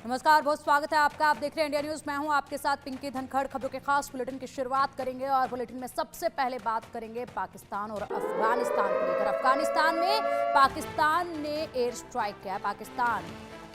नमस्कार, बहुत स्वागत है आपका। आप देख रहे हैं इंडिया न्यूज। मैं हूं आपके साथ पिंकी धनखड़। खबरों के खास बुलेटिन की शुरुआत करेंगे और बुलेटिन में सबसे पहले बात करेंगे पाकिस्तान और अफगानिस्तान को लेकर। अफगानिस्तान में पाकिस्तान ने एयर स्ट्राइक किया। पाकिस्तान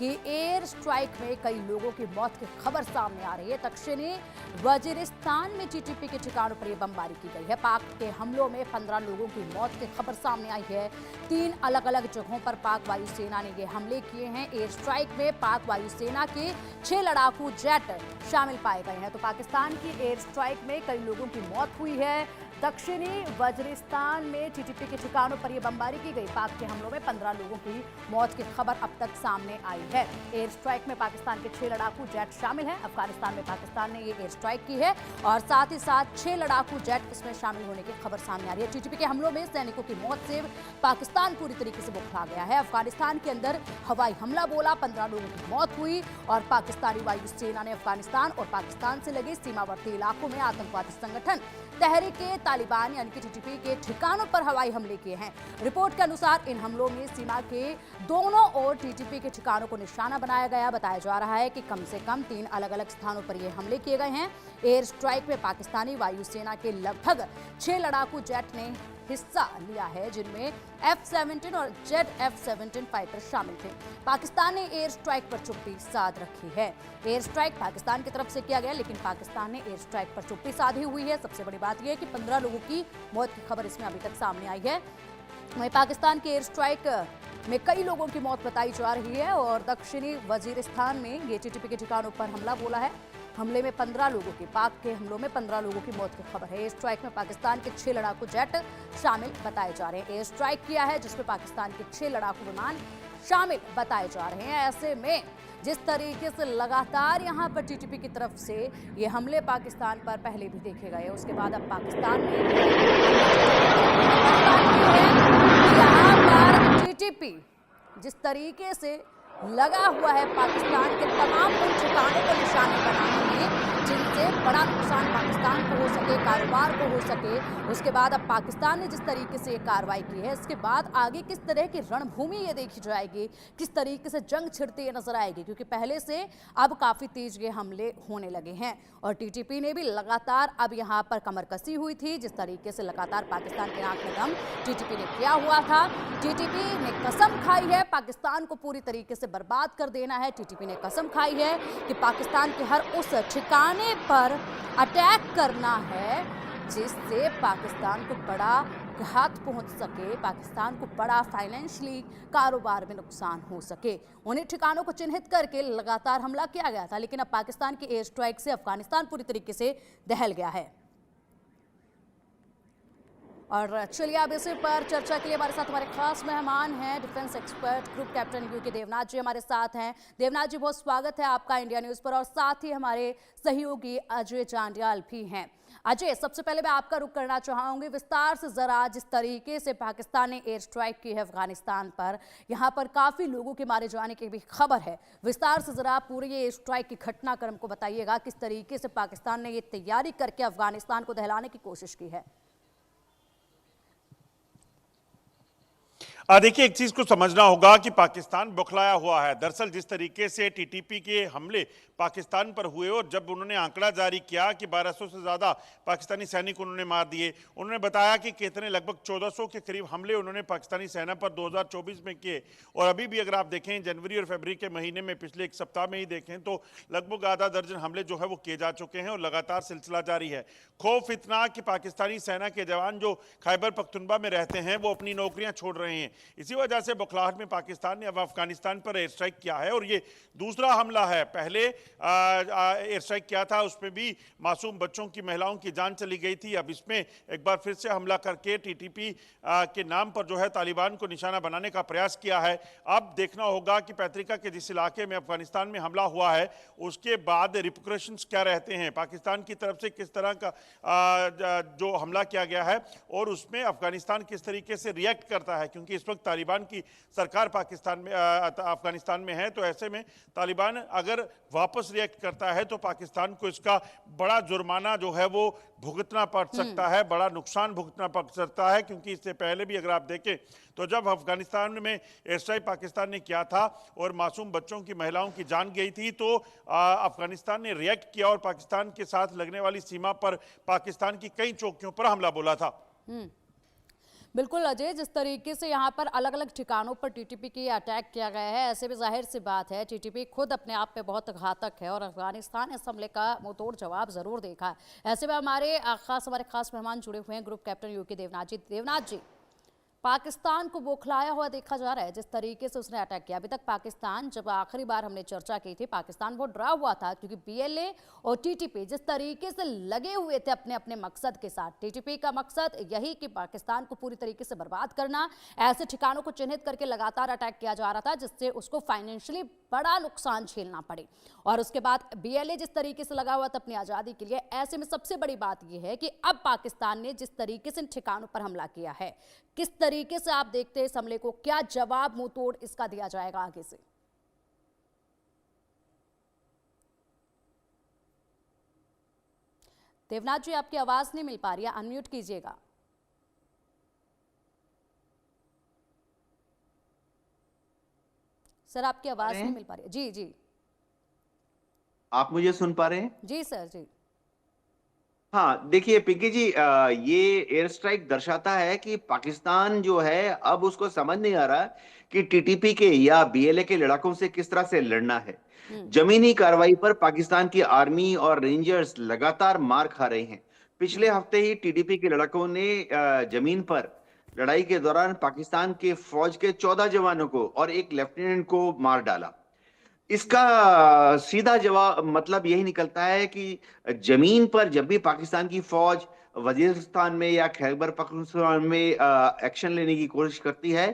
की एयर स्ट्राइक में कई लोगों की मौत की खबर सामने आ रही है। दक्षिणी वजीरिस्तान में टीटीपी के ठिकानों पर यह बमबारी की गई है। पाक के हमलों में 15 लोगों की मौत की खबर सामने आई है। 3 अलग अलग जगहों पर पाक वायुसेना ने ये हमले किए हैं। एयर स्ट्राइक में पाक वायुसेना के 6 लड़ाकू जेट शामिल पाए गए हैं। तो पाकिस्तान की एयर स्ट्राइक में कई लोगों की मौत हुई है। दक्षिणी वजीरिस्तान में टीटीपी के ठिकानों पर यह बमबारी की गई। पाक के हमलों में 15 लोगों की मौत की खबर अब तक सामने आई है। एयर स्ट्राइक में पाकिस्तान के 6 लड़ाकू जेट शामिल हैं। अफगानिस्तान में पाकिस्तान ने ये एयर स्ट्राइक की है और साथ ही साथ 6 लड़ाकू जेट इसमें शामिल होने की खबर सामने आ रही है। टीटीपी के हमलों में सैनिकों की मौत से पाकिस्तान पूरी तरीके से बौखला गया है। अफगानिस्तान के अंदर हवाई हमला बोला, 15 लोगों की मौत हुई और पाकिस्तानी वायुसेना ने अफगानिस्तान और पाकिस्तान से लगे सीमावर्ती इलाकों में आतंकवादी संगठन तहरीके तालिबान यानी कि टीटीपी के ठिकानों पर हवाई हमले किए हैं। रिपोर्ट के अनुसार इन हमलों में सीमा के दोनों ओर टीटीपी के ठिकानों को निशाना बनाया गया। बताया जा रहा है कि कम से कम 3 अलग अलग स्थानों पर ये हमले किए गए हैं। एयर स्ट्राइक में पाकिस्तानी वायुसेना के लगभग 6 लड़ाकू जेट ने हिस्सा लिया है, जिनमें F-17 और जेट F-17 फाइटर शामिल थे। पाकिस्तान ने एयर स्ट्राइक पर चुप्पी साध रखी है। एयर स्ट्राइक पाकिस्तान की तरफ से किया गया, लेकिन पाकिस्तान ने एयर स्ट्राइक पर चुप्पी साधी हुई है। सबसे बड़ी बात यह है कि 15 लोगों की मौत की खबर इसमें अभी तक सामने आई है। वहीं पाकिस्तान के एयर स्ट्राइक में कई लोगों की मौत बताई जा रही है और दक्षिणी वजीरिस्तान में ये टीटीपी के ठिकानों पर हमला बोला है। हमले में 15 लोगों की पाक के हमलों में 15 लोगों की मौत की खबर है। एयर स्ट्राइक में पाकिस्तान के 6 लड़ाकू जेट शामिल बताए जा रहे हैं। एयर स्ट्राइक किया है जिसमें पाकिस्तान के 6 लड़ाकू विमान शामिल बताए जा रहे हैं। ऐसे में जिस तरीके से लगातार यहां पर टीटीपी की तरफ से ये हमले पाकिस्तान पर पहले भी देखे गए, उसके बाद अब पाकिस्तान ने यहाँ पर टीटीपी जिस तरीके से लगा हुआ है पाकिस्तान के तमाम उन ठिकानों को निशाने बनाने में जिनसे बड़ा नुकसान पाकिस्तान को हो सके, कारोबार को हो सके। उसके बाद अब पाकिस्तान ने जिस तरीके से ये कार्रवाई की है, इसके बाद आगे किस तरह की रणभूमि ये देखी जाएगी, किस तरीके से जंग छिड़ती ये नजर आएगी, क्योंकि पहले से अब काफी तेज ये हमले होने लगे हैं। और टीटीपी ने भी लगातार अब यहाँ पर कमर कसी हुई थी। जिस तरीके से लगातार पाकिस्तान के नाक में दम टीटीपी ने किया हुआ था। टीटीपी ने कसम खाई है पाकिस्तान को पूरी तरीके से बर्बाद कर देना है। टीटीपी ने कसम खाई है कि पाकिस्तान के हर उस ठिकाने पर अटैक करना है जिससे पाकिस्तान को बड़ा घात पहुंच सके, पाकिस्तान को बड़ा फाइनेंशियली कारोबार में नुकसान हो सके। उन्हीं ठिकानों को चिन्हित करके लगातार हमला किया गया था, लेकिन अब पाकिस्तान की एयर स्ट्राइक से अफगानिस्तान पूरी तरीके से दहल गया है। और चलिए अब इसी पर चर्चा के लिए हमारे साथ हमारे खास मेहमान हैं defence expert group captain U K Devnath ji हमारे साथ हैं। देवनाथ जी, बहुत स्वागत है आपका इंडिया न्यूज पर। और साथ ही हमारे सहयोगी अजय चांडियाल भी हैं। अजय, सबसे पहले मैं आपका रुख करना चाहूंगी, विस्तार से जरा जिस तरीके से पाकिस्तान ने एयर स्ट्राइक की है अफगानिस्तान पर, यहाँ पर काफी लोगों के मारे जाने की भी खबर है। विस्तार से जरा पूरे ये एयर स्ट्राइक की घटनाक्रम को बताइएगा, किस तरीके से पाकिस्तान ने ये तैयारी करके अफगानिस्तान को दहलाने की कोशिश की है। देखिए, एक चीज को समझना होगा कि पाकिस्तान बौखलाया हुआ है। दरअसल जिस तरीके से टीटीपी के हमले पाकिस्तान पर हुए और जब उन्होंने आंकड़ा जारी किया कि 1200 से ज्यादा पाकिस्तानी सैनिक उन्होंने मार दिए, उन्होंने बताया कि कितने लगभग 1400 के करीब हमले उन्होंने पाकिस्तानी सेना पर 2024 में किए। और अभी भी अगर आप देखें जनवरी और फरवरी के महीने में, पिछले एक सप्ताह में ही देखें तो लगभग आधा दर्जन हमले जो है वो किए जा चुके हैं और लगातार सिलसिला जारी है। खौफ इतना कि पाकिस्तानी सेना के जवान जो खैबर पख्तूनख्वा में रहते हैं वो अपनी नौकरियां छोड़ रहे हैं। इसी वजह से बौखलाहट में पाकिस्तान ने अब अफगानिस्तान पर एयर स्ट्राइक किया है और ये दूसरा हमला है। पहले एयर स्ट्राइक किया था, उसमें भी मासूम बच्चों की, महिलाओं की जान चली गई थी। अब इसमें एक बार फिर से हमला करके टीटीपी के नाम पर जो है तालिबान को निशाना बनाने का प्रयास किया है। अब देखना होगा कि पैतृका के जिस इलाके में अफगानिस्तान में हमला हुआ है उसके बाद रिपरकशंस क्या रहते हैं, पाकिस्तान की तरफ से किस तरह का जो हमला किया गया है और उसमें अफगानिस्तान किस तरीके से रिएक्ट करता है, क्योंकि इस वक्त तालिबान की सरकार पाकिस्तान में अफगानिस्तान में है, तो ऐसे में तालिबान अगर वापस रिएक्ट करता है तो पाकिस्तान को इसका बड़ा जुर्माना जो है वो भुगतना पड़ सकता है, बड़ा नुकसान भुगतना पड़ सकता है। क्योंकि इससे पहले भी अगर आप देखें तो जब अफगानिस्तान में एयर स्ट्राइक पाकिस्तान ने किया था और मासूम बच्चों की, महिलाओं की जान गई थी, तो अफगानिस्तान ने रिएक्ट किया और पाकिस्तान के साथ लगने वाली सीमा पर पाकिस्तान की कई चौकियों पर हमला बोला था। बिल्कुल अजय, जिस तरीके से यहाँ पर अलग अलग ठिकानों पर टीटीपी की अटैक किया गया है, ऐसे में जाहिर सी बात है टीटीपी खुद अपने आप में बहुत घातक है और अफगानिस्तान इस हमले का मुंहतोड़ जवाब जरूर देखा है। ऐसे में हमारे खास मेहमान जुड़े हुए हैं, ग्रुप कैप्टन यूके देवनाथ जी। देवनाथ जी, पाकिस्तान को बौखलाया हुआ देखा जा रहा है जिस तरीके से उसने अटैक किया। अभी तक पाकिस्तान, जब आखिरी बार हमने चर्चा की थी, पाकिस्तान बहुत डरा हुआ था क्योंकि बीएलए और टीटीपी जिस तरीके से लगे हुए थे अपने अपने मकसद के साथ। टीटीपी का मकसद यही कि पाकिस्तान को पूरी तरीके से बर्बाद करना, ऐसे ठिकानों को चिन्हित करके लगातार अटैक किया जा रहा था जिससे उसको फाइनेंशियली बड़ा नुकसान झेलना पड़े। और उसके बाद बीएलए जिस तरीके से लगा हुआ था अपनी आज़ादी के लिए। ऐसे में सबसे बड़ी बात यह है कि अब पाकिस्तान ने जिस तरीके से इन ठिकानों पर हमला किया है, किस तरीके से आप देखते हैं इस हमले को? क्या जवाब मुंह तोड़ इसका दिया जाएगा आगे से? देवनाथ जी, आपकी आवाज नहीं मिल पा रही है, अनम्यूट कीजिएगा। सर, आपकी आवाज नहीं मिल पा रही है। जी जी, आप मुझे सुन पा रहे हैं? जी सर जी। हाँ, देखिए पिंकी जी, ये एयर स्ट्राइक दर्शाता है कि पाकिस्तान जो है अब उसको समझ नहीं आ रहा कि टीटीपी के या बीएलए के लड़ाकों से किस तरह से लड़ना है। जमीनी कार्रवाई पर पाकिस्तान की आर्मी और रेंजर्स लगातार मार खा रहे हैं। पिछले हफ्ते ही टीटीपी के लड़ाकों ने जमीन पर लड़ाई के दौरान पाकिस्तान के फौज के 14 जवानों को और एक लेफ्टिनेंट को मार डाला। इसका सीधा जवाब मतलब यही निकलता है कि जमीन पर जब भी पाकिस्तान की फौज वजीरिस्तान में या खैबर पख्तूनख्वा में एक्शन लेने की कोशिश करती है,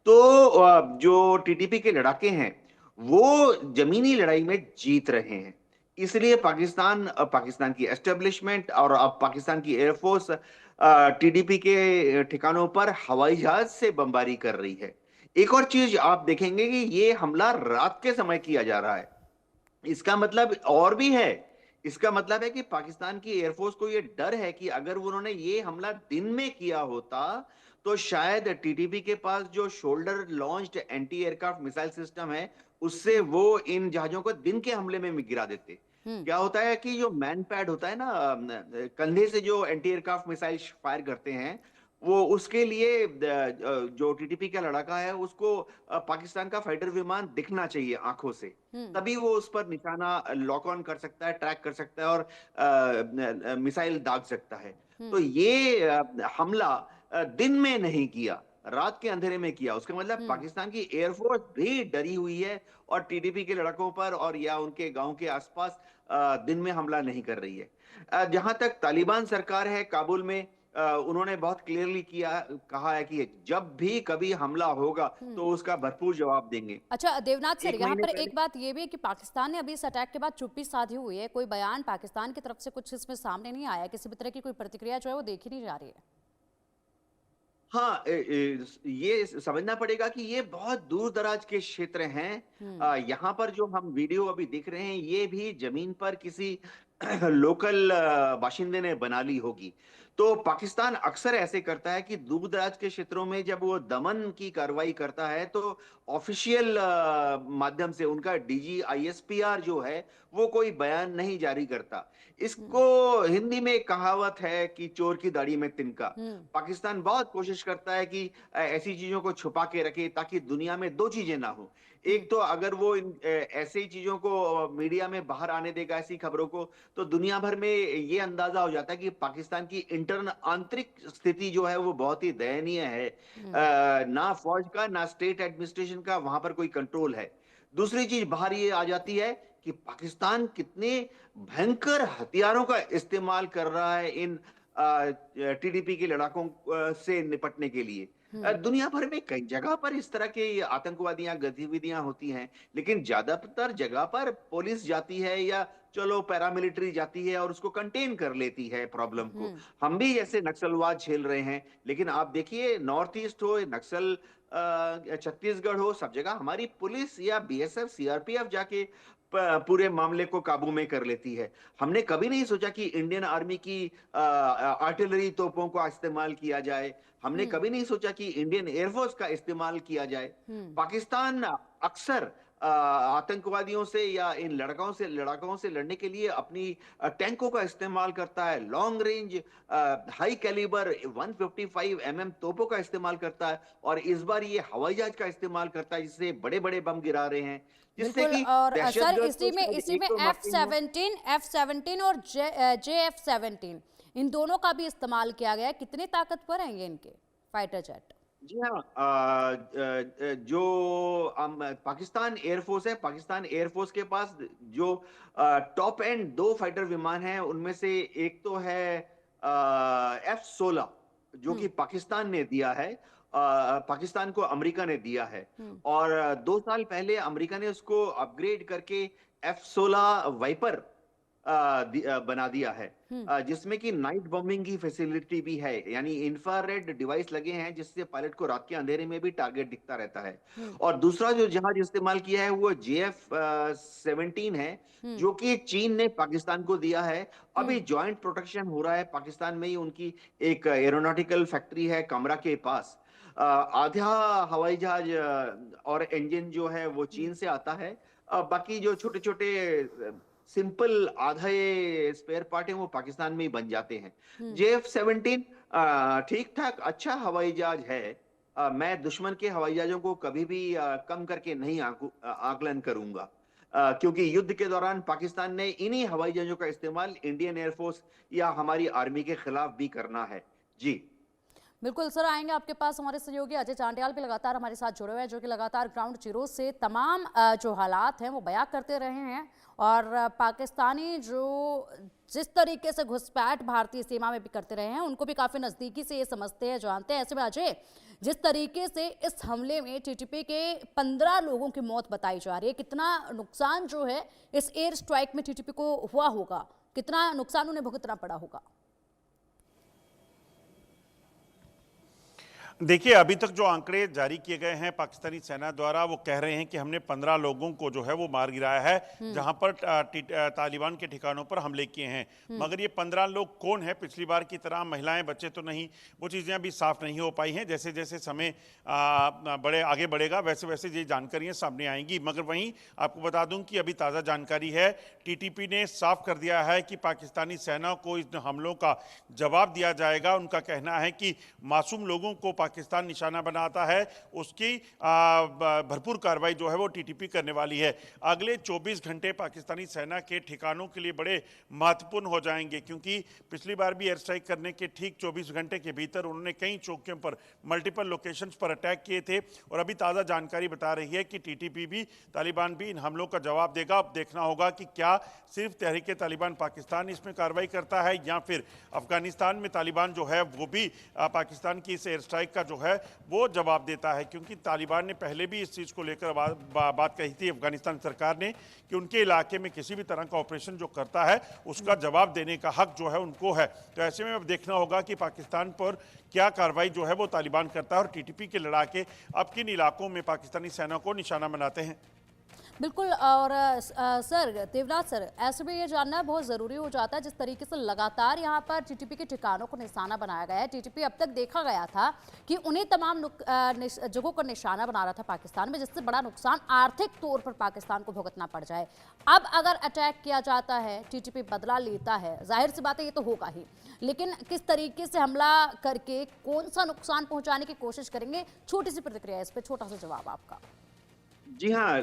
तो जो टीटीपी के लड़ाके हैं वो जमीनी लड़ाई में जीत रहे हैं। इसलिए पाकिस्तान की एस्टेब्लिशमेंट और अब पाकिस्तान की एयरफोर्स टीडीपी के ठिकानों पर हवाई जहाज से बमबारी कर रही है। एक और चीज आप देखेंगे कि ये हमला रात के समय किया जा रहा है। इसका मतलब और भी है। इसका मतलब है कि पाकिस्तान की एयरफोर्स को ये डर है कि अगर उन्होंने ये हमला दिन में किया होता तो शायद टीटीपी के पास जो shoulder launched anti aircraft missile system है उससे वो इन जहाजों को दिन के हमले में गिरा देते। क्या होता है कि जो मैन पैड होता है ना, कंधे से जो एंटी एयरक्राफ्ट मिसाइल फायर करते हैं, वो उसके लिए जो टीटीपी का लड़ाका है उसको पाकिस्तान का फाइटर विमान दिखना चाहिए आंखों से, तभी वो उस पर निशाना लॉक ऑन कर सकता है, ट्रैक कर सकता है और मिसाइल दाग सकता है। तो ये हमला दिन में नहीं किया, रात के अंधेरे में किया। उसका मतलब पाकिस्तान की एयरफोर्स भी डरी हुई है और टीटीपी के लड़कों पर और या उनके गांव के आसपास दिन में हमला नहीं कर रही है। जहां तक तालिबान सरकार है काबुल में, उन्होंने बहुत क्लियरली कहा है कि जब भी कभी हमला होगा तो उसका भरपूर जवाब देंगे। अच्छा देवनाथ सर, यहाँ पर एक बात ये भी है कि पाकिस्तान ने अभी इस अटैक के बाद चुप्पी साधी हुई है। कोई बयान पाकिस्तान की तरफ से कुछ इसमें सामने नहीं आया, किसी भी तरह की कोई प्रतिक्रिया जो है वो देखी नहीं जा रही है। हाँ, ये समझना पड़ेगा कि ये बहुत दूर दराज के क्षेत्र हैं। यहाँ पर जो हम वीडियो अभी देख रहे हैं ये भी जमीन पर किसी लोकल बाशिंदे ने बना ली होगी। तो पाकिस्तान अक्सर ऐसे करता है कि दूर दराज के क्षेत्रों में जब वो दमन की कार्रवाई करता है तो ऑफिशियल माध्यम से उनका डीजी आईएसपीआर जो है वो कोई बयान नहीं जारी करता। इसको हिंदी में एक कहावत है कि चोर की दाढ़ी में तिनका। पाकिस्तान बहुत कोशिश करता है कि ऐसी चीजों को छुपा के रखे ताकि दुनिया में दो चीजें ना हो। एक तो अगर वो ऐसे ही चीजों को मीडिया में बाहर आने देगा, ऐसी खबरों को, तो दुनिया भर में ये अंदाजा हो जाता है कि पाकिस्तान की आंतरिक स्थिति जो है वो बहुत ही दयनीय है। ना फौज का ना स्टेट एडमिनिस्ट्रेशन का वहां पर कोई कंट्रोल है। दूसरी चीज बाहर ये आ जाती है कि पाकिस्तान कितने भयंकर हथियारों का इस्तेमाल कर रहा है इन टीडीपी के लड़ाकों से निपटने के लिए। दुनिया भर में कई जगह पर इस तरह की आतंकवादियां गतिविधियां होती हैं, लेकिन ज्यादातर जगह पर पुलिस जाती है या चलो पैरामिलिट्री जाती है और उसको कंटेन कर लेती है प्रॉब्लम को। हम भी जैसे नक्सलवाद झेल रहे हैं, लेकिन आप देखिए नॉर्थ ईस्ट हो, नक्सल छत्तीसगढ़ हो, सब जगह हमारी पुलिस या बीएसएफ, सीआरपीएफ जाके पूरे मामले को काबू में कर लेती है। हमने कभी नहीं सोचा कि इंडियन आर्मी की आर्टिलरी तोपों का इस्तेमाल किया जाए। हमने कभी नहीं सोचा कि इंडियन एयरफोर्स का इस्तेमाल किया जाए। पाकिस्तान अक्सर आतंकवादियों से या इन लड़ाकों से लड़ने के लिए अपनी टैंकों का इस्तेमाल करता है, लॉन्ग रेंज हाई कैलिबर 155 तोपों का इस्तेमाल करता है, और इस बार ये हवाई जहाज का इस्तेमाल करता है, जिससे बड़े बड़े बम गिरा रहे हैं, जिससे बिल्कुल। कि और सर दहशतगर्द इसी में F-17 और JF-17 इन दोनों का भी इस्तेमाल किया गया है। कितने ताकतवर हैं ये इनके फाइटर जेट? जी हाँ, जो पाकिस्तान एयरफोर्स है, पाकिस्तान एयरफोर्स के पास जो टॉप एंड 2 फाइटर विमान हैं, उनमें से एक तो है F-16 जो कि पाकिस्तान ने दिया है, पाकिस्तान को अमेरिका ने दिया है, और 2 साल पहले अमेरिका ने उसको अपग्रेड करके F-16 वाइपर बना दिया है, जिसमें कि नाइट बॉम्बिंग की फैसिलिटी भी है, यानी इंफ्रारेड डिवाइस लगे हैं जिससे पायलट को रात के अंधेरे में भी टारगेट दिखता रहता है। और दूसरा जो जहाज इस्तेमाल किया है वो JF-17 है, जो कि चीन ने पाकिस्तान को दिया है। अभी जॉइंट प्रोटेक्शन हो रहा है पाकिस्तान में ही, उनकी एक एरोनॉटिकल फैक्ट्री है कमरा के पास। आधा हवाई जहाज और इंजन जो है वो चीन से आता है, बाकी जो छोटे छोटे सिंपल आधे स्पेयर पार्ट है वो पाकिस्तान में ही बन जाते हैं। JF-17 ठीक ठाक अच्छा हवाई जहाज है। मैं दुश्मन के हवाई जहाजों को कभी भी कम करके नहीं आकलन करूंगा, क्योंकि युद्ध के दौरान पाकिस्तान ने इन्हीं हवाई जहाजों का इस्तेमाल इंडियन एयरफोर्स या हमारी आर्मी के खिलाफ भी करना है। जी बिल्कुल सर, आएंगे आपके पास। हमारे सहयोगी अजय चांडियाल भी लगातार हमारे साथ जुड़े हुए हैं, जो कि लगातार ग्राउंड जीरो से तमाम जो हालात हैं वो बयां करते रहे हैं। और पाकिस्तानी जो जिस तरीके से घुसपैठ भारतीय सीमा में भी करते रहे हैं, उनको भी काफ़ी नज़दीकी से ये समझते हैं, जानते हैं। ऐसे में अजय, जिस तरीके से इस हमले में टीटीपी के 15 लोगों की मौत बताई जा रही है, कितना नुकसान जो है इस एयर स्ट्राइक में टीटीपी को हुआ होगा, कितना नुकसान उन्हें भुगतना पड़ा होगा? देखिए, अभी तक जो आंकड़े जारी किए गए हैं पाकिस्तानी सेना द्वारा, वो कह रहे हैं कि हमने 15 लोगों को जो है वो मार गिराया है, जहां पर तालिबान के ठिकानों पर हमले किए हैं। मगर ये 15 लोग कौन है? पिछली बार की तरह महिलाएं बच्चे तो नहीं, वो चीज़ें अभी साफ नहीं हो पाई हैं। जैसे जैसे समय आगे बढ़ेगा वैसे वैसे ये जानकारियां सामने आएंगी। मगर वहीं आपको बता दूं कि अभी ताज़ा जानकारी है, टीटीपी ने साफ कर दिया है कि पाकिस्तानी सेना को इस हमलों का जवाब दिया जाएगा। उनका कहना है कि मासूम लोगों को पाकिस्तान निशाना बनाता है, उसकी भरपूर कार्रवाई जो है वो टीटीपी करने वाली है। अगले 24 घंटे पाकिस्तानी सेना के ठिकानों के लिए बड़े महत्वपूर्ण हो जाएंगे, क्योंकि पिछली बार भी एयर स्ट्राइक करने के ठीक 24 घंटे के भीतर उन्होंने कई चौकियों पर, मल्टीपल लोकेशंस पर अटैक किए थे। और अभी ताज़ा जानकारी बता रही है कि टीटीपी भी, तालिबान भी इन हमलों का जवाब देगा। अब देखना होगा कि क्या सिर्फ तहरीक तालिबान पाकिस्तान इसमें कार्रवाई करता है, या फिर अफगानिस्तान में तालिबान जो है वो भी पाकिस्तान की इस एयर स्ट्राइक का जो है वो जवाब देता है। क्योंकि तालिबान ने पहले भी इस चीज़ को लेकर बात कही थी अफगानिस्तान सरकार ने, कि उनके इलाके में किसी भी तरह का ऑपरेशन जो करता है उसका जवाब देने का हक जो है उनको है। तो ऐसे में अब देखना होगा कि पाकिस्तान पर क्या कार्रवाई जो है वो तालिबान करता है, और टीटीपी के लड़ाके अब किन इलाकों में पाकिस्तानी सेना को निशाना बनाते हैं। बिल्कुल। और सर देवनाथ सर, ऐसे में ये जानना बहुत ज़रूरी हो जाता है, जिस तरीके से लगातार यहाँ पर टीटीपी के ठिकानों को निशाना बनाया गया है। टीटीपी अब तक देखा गया था कि उन्हें तमाम जगहों को निशाना बना रहा था पाकिस्तान में, जिससे बड़ा नुकसान आर्थिक तौर पर पाकिस्तान को भुगतना पड़ जाए। अब अगर अटैक किया जाता है, टीटीपी बदला लेता है, जाहिर सी बात है ये तो होगा ही, लेकिन किस तरीके से हमला करके कौन सा नुकसान पहुँचाने की कोशिश करेंगे? छोटी सी प्रतिक्रिया इस पर, छोटा सा जवाब आपका। जी हाँ,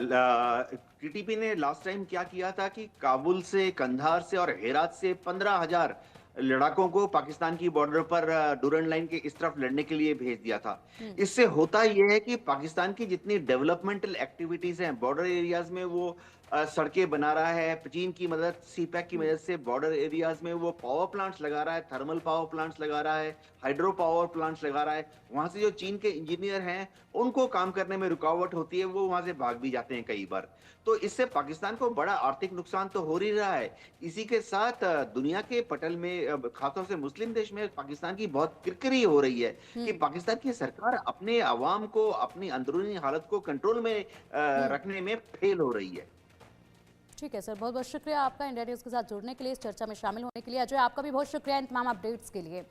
टीटीपी ने लास्ट टाइम क्या किया था कि काबुल से, कंधार से और हेरात से 15,000 लड़ाकों को पाकिस्तान की बॉर्डर पर डूरन लाइन के इस तरफ लड़ने के लिए भेज दिया था। इससे होता यह है कि पाकिस्तान की जितनी डेवलपमेंटल एक्टिविटीज हैं बॉर्डर एरियाज में, वो सड़कें बना रहा है, चीन की मदद, सीपैक की मदद से बॉर्डर एरियाज में वो पावर प्लांट्स लगा रहा है, थर्मल पावर प्लांट्स लगा रहा है, हाइड्रो पावर प्लांट्स लगा रहा है। वहां से जो चीन के इंजीनियर हैं, उनको काम करने में रुकावट होती है, वो वहां से भाग भी जाते हैं कई बार। तो इससे पाकिस्तान को बड़ा आर्थिक नुकसान तो हो ही रहा है। इसी के साथ दुनिया के पटल में, खासतौर से मुस्लिम देश में पाकिस्तान की बहुत किरकिरी हो रही है कि हम्म। पाकिस्तान की सरकार अपने अवाम को, अपनी अंदरूनी हालत को कंट्रोल में हम्म। रखने में फेल हो रही है। ठीक है सर, बहुत बहुत शुक्रिया आपका इंडिया न्यूज़ के साथ जुड़ने के लिए, इस चर्चा में शामिल होने के लिए। अजय, आपका भी बहुत शुक्रिया इन तमाम अपडेट्स के लिए।